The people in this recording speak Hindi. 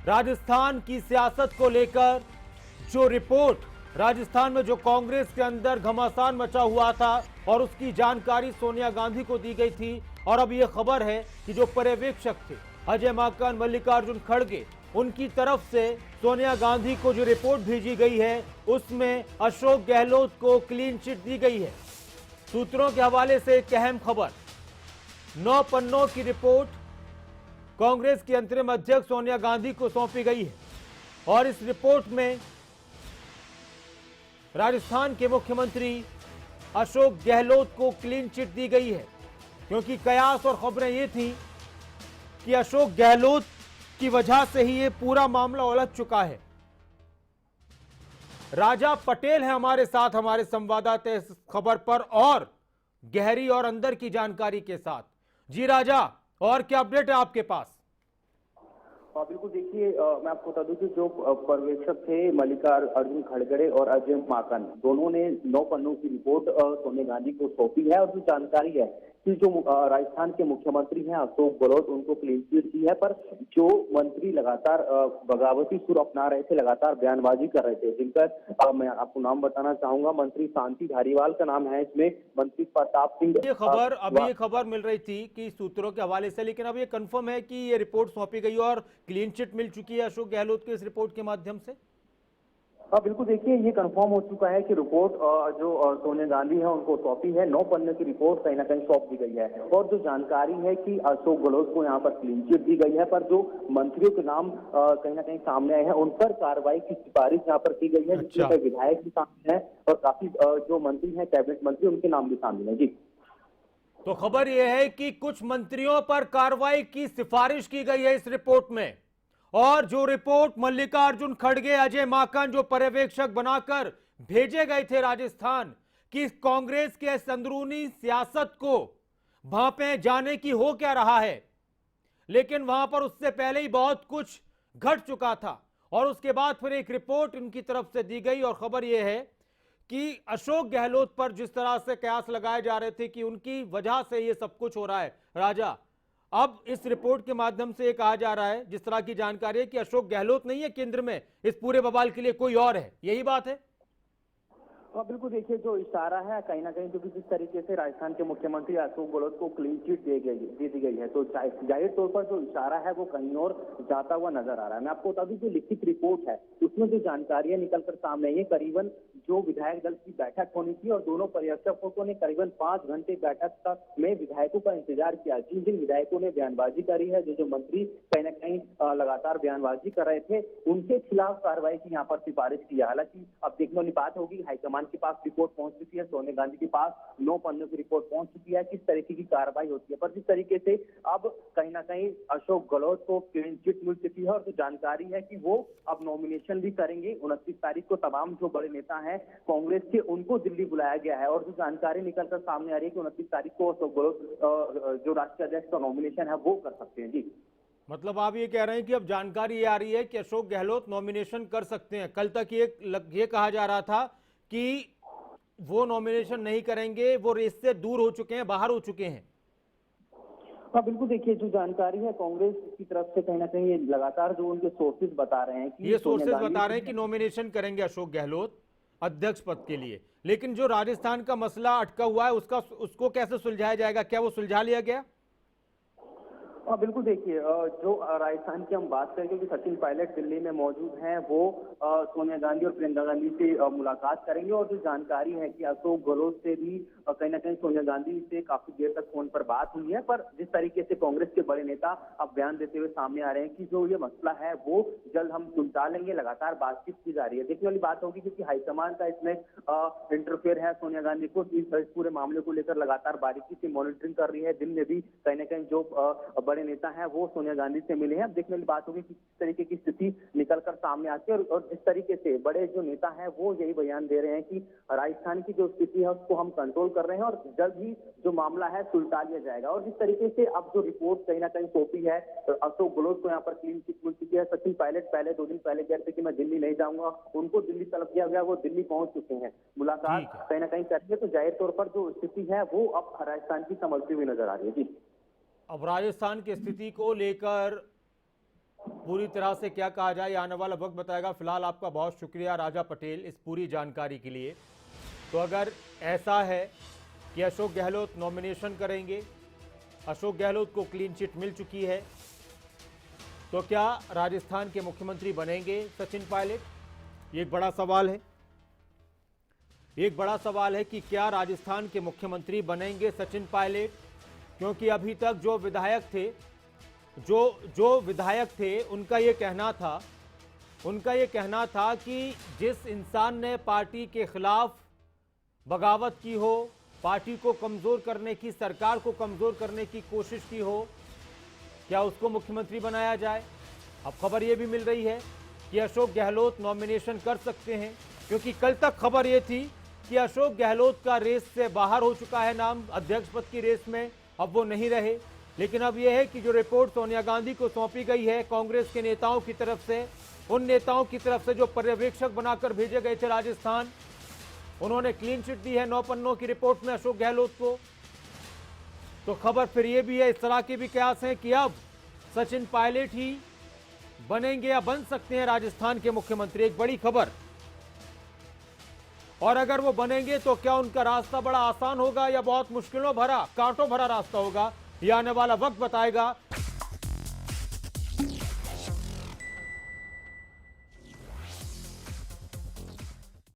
राजस्थान की सियासत को लेकर जो रिपोर्ट, राजस्थान में जो कांग्रेस के अंदर घमासान मचा हुआ था और उसकी जानकारी सोनिया गांधी को दी गई थी। और अब यह खबर है कि जो पर्यवेक्षक थे अजय माकन, मल्लिकार्जुन खड़गे, उनकी तरफ से सोनिया गांधी को जो रिपोर्ट भेजी गई है उसमें अशोक गहलोत को क्लीन चिट दी गई है। सूत्रों के हवाले से एक अहम खबर, 9 पन्नों की रिपोर्ट कांग्रेस की अंतरिम अध्यक्ष सोनिया गांधी को सौंपी गई है और इस रिपोर्ट में राजस्थान के मुख्यमंत्री अशोक गहलोत को क्लीन चिट दी गई है, क्योंकि कयास और खबरें ये थी कि अशोक गहलोत की वजह से ही ये पूरा मामला उलझ चुका है। राजा पटेल है हमारे साथ, हमारे संवाददाता इस खबर पर और गहरी और अंदर की जानकारी के साथ। जी राजा, और क्या अपडेट है आपके पास? बिल्कुल, देखिए मैं आपको बता दूं कि जो पर्यवेक्षक थे मल्लिकार्जुन खड़गे और अजय माकन, दोनों ने 9 पन्नों की रिपोर्ट सोनिया गांधी को सौंपी है। और जो जानकारी है कि जो राजस्थान के मुख्यमंत्री हैं अशोक गहलोत, उनको क्लीन चिट दी है, पर जो मंत्री लगातार बगावती सुर अपना रहे थे, लगातार बयानबाजी कर रहे थे, जिनका मैं आपको नाम बताना चाहूंगा। मंत्री शांति धारीवाल का नाम है इसमें, मंत्री प्रताप सिंह। ये खबर मिल रही थी कि सूत्रों के हवाले से, लेकिन अब ये कंफर्म है कि ये रिपोर्ट सौंपी गई और क्लीन चिट मिल चुकी है अशोक गहलोत के इस रिपोर्ट के माध्यम से। बिल्कुल, देखिए ये कंफर्म हो चुका है कि रिपोर्ट जो सोनिया गांधी है उनको सौंपी है। 9 पन्ने की रिपोर्ट कहीं ना कहीं सौंप दी गई है और जो जानकारी है कि अशोक गहलोत को यहाँ पर क्लीन चिट दी गई है, पर जो मंत्रियों के नाम कहीं ना कहीं सामने आए हैं उन पर कार्रवाई की सिफारिश यहाँ पर की गई है, जिसमें कई विधायक भी शामिल है और काफी जो मंत्री है, कैबिनेट मंत्री, उनके नाम भी शामिल है। जी, तो खबर यह है कि कुछ मंत्रियों पर कार्रवाई की सिफारिश की गई है इस रिपोर्ट में, और जो रिपोर्ट मल्लिकार्जुन खड़गे, अजय माकन जो पर्यवेक्षक बनाकर भेजे गए थे राजस्थान की कांग्रेस के अंदरूनी सियासत को भांपे जाने की हो क्या रहा है, लेकिन वहां पर उससे पहले ही बहुत कुछ घट चुका था और उसके बाद फिर एक रिपोर्ट उनकी तरफ से दी गई। और खबर यह है कि अशोक गहलोत पर जिस तरह से कयास लगाए जा रहे थे कि उनकी वजह से ये सब कुछ हो रहा है राजा, अब इस रिपोर्ट के माध्यम से ये कहा जा रहा है, जिस तरह की जानकारी है, कि अशोक गहलोत नहीं है केंद्र में, इस पूरे बवाल के लिए कोई और है। यही बात है? बिल्कुल, देखिए जो इशारा है कहीं ना कहीं, क्योंकि जिस तरीके से राजस्थान के मुख्यमंत्री अशोक गहलोत को क्लीन चिट दे दी गई है, तो जाहिर तौर पर जो इशारा है वो कहीं और जाता हुआ नजर आ रहा है। मैं आपको बता दूं, जो लिखित रिपोर्ट है उसमें जो जानकारियां निकलकर सामने आई है, करीबन जो विधायक दल की बैठक होनी थी और दोनों पर्यवेक्षकों ने करीबन 5 घंटे बैठक में विधायकों का इंतजार किया। जिन जिन विधायकों ने बयानबाजी करी है, जो मंत्री कहीं ना कहीं लगातार बयानबाजी कर रहे थे, उनके खिलाफ कार्रवाई की यहाँ पर सिफारिश की है। हालांकि अब देखने वाली बात होगी, हाईकमान के पास रिपोर्ट पहुंच चुकी है, सोनिया गांधी के पास 9 पन्नों की रिपोर्ट पहुंच चुकी है, किस तरीके की कार्रवाई होती है। पर जिस तरीके से अब कहीं ना कहीं अशोक गहलोत को क्लीन चिट मिल चुकी है और जो जानकारी है कि वो अब नॉमिनेशन भी करेंगे। 29 तारीख को तमाम जो बड़े नेता हैं कांग्रेस के, उनको दिल्ली बुलाया गया है और जो जानकारी निकलकर सामने आ रही है कि 29 तारीख को अशोक गहलोत जो राष्ट्रीय अध्यक्ष का नॉमिनेशन है वो कर सकते हैं। जी, मतलब आप ये कह रहे हैं कि अब जानकारी ये आ रही है कि अशोक गहलोत नॉमिनेशन कर सकते हैं। कल तक ये कहा जा रहा था कि वो नॉमिनेशन नहीं करेंगे, वो रेस से दूर हो चुके हैं, बाहर हो चुके हैं। बिल्कुल, देखिए जो जानकारी है कांग्रेस की तरफ से कहीं ना कहीं लगातार जो उनके सोर्सेज बता रहे हैं कि ये सोर्सेज बता रहे हैं कि नॉमिनेशन करेंगे अशोक गहलोत अध्यक्ष पद के लिए, लेकिन जो राजस्थान का मसला अटका हुआ है उसको कैसे सुलझाया जाएगा? क्या वो सुलझा लिया गया? बिल्कुल, देखिए जो राजस्थान की हम बात करें, क्योंकि सचिन पायलट दिल्ली में मौजूद हैं, वो सोनिया गांधी और प्रियंका गांधी से मुलाकात करेंगे और जो जानकारी है कि अशोक गहलोत से भी कहीं ना कहीं सोनिया गांधी से काफी देर तक फोन पर बात हुई है। पर जिस तरीके से कांग्रेस के बड़े नेता अब बयान देते हुए सामने आ रहे हैं कि जो ये मसला है वो जल्द हम सुलझा लेंगे, लगातार बातचीत की जा रही है। देखने वाली बात होगी, क्योंकि हाईकमान का इसमें इंटरफेयर है। सोनिया गांधी को इस पूरे मामले को लेकर लगातार बारीकी से मॉनिटरिंग कर रही है। दिन में भी कहीं ना कहीं जो बड़े नेता हैं वो सोनिया गांधी से मिले हैं। अब देखने वाली बात होगी कि किस तरीके की स्थिति निकलकर सामने आती है और जिस तरीके से बड़े जो नेता हैं वो यही बयान दे रहे हैं कि राजस्थान की जो स्थिति है उसको हम कंट्रोल कर रहे हैं और जल्द ही जो मामला है सुलझा लिया जाएगा। और जिस तरीके से अब जो रिपोर्ट कहीं ना कहीं सौंपी है अशोक गहलोत को, यहाँ पर क्लीन चिट मिल चुकी है। सचिन पायलट पहले 2 दिन पहले कह रहे थे कि मैं दिल्ली नहीं जाऊंगा, उनको दिल्ली तलब किया गया, वो दिल्ली पहुंच चुके हैं, मुलाकात कहीं ना कहीं करेंगे। तो जाहिर तौर पर जो स्थिति है वो अब राजस्थान की संभलती हुई नजर आ रही है। जी, अब राजस्थान की स्थिति को लेकर पूरी तरह से क्या कहा जाए, ये आने वाला वक्त बताएगा। फिलहाल आपका बहुत शुक्रिया राजा पटेल इस पूरी जानकारी के लिए। तो अगर ऐसा है कि अशोक गहलोत नॉमिनेशन करेंगे, अशोक गहलोत को क्लीन चिट मिल चुकी है, तो क्या राजस्थान के मुख्यमंत्री बनेंगे सचिन पायलट? ये एक बड़ा सवाल है। एक बड़ा सवाल है कि क्या राजस्थान के मुख्यमंत्री बनेंगे सचिन पायलट, क्योंकि अभी तक जो विधायक थे उनका ये कहना था कि जिस इंसान ने पार्टी के खिलाफ बगावत की हो, पार्टी को कमजोर करने की, सरकार को कमजोर करने की कोशिश की हो, क्या उसको मुख्यमंत्री बनाया जाए? अब खबर यह भी मिल रही है कि अशोक गहलोत नॉमिनेशन कर सकते हैं, क्योंकि कल तक खबर यह थी कि अशोक गहलोत का रेस से बाहर हो चुका है नाम, अध्यक्ष पद की रेस में अब वो नहीं रहे। लेकिन अब यह है कि जो रिपोर्ट सोनिया गांधी को सौंपी गई है कांग्रेस के नेताओं की तरफ से, उन नेताओं की तरफ से जो पर्यवेक्षक बनाकर भेजे गए थे राजस्थान, उन्होंने क्लीन चिट दी है 9 पन्नों की रिपोर्ट में अशोक गहलोत को। तो खबर फिर ये भी है, इस तरह के भी कयास हैं कि अब सचिन पायलट ही बनेंगे या बन सकते हैं राजस्थान के मुख्यमंत्री। एक बड़ी खबर। और अगर वो बनेंगे तो क्या उनका रास्ता बड़ा आसान होगा या बहुत मुश्किलों भरा, कांटों भरा रास्ता होगा, यह आने वाला वक्त बताएगा।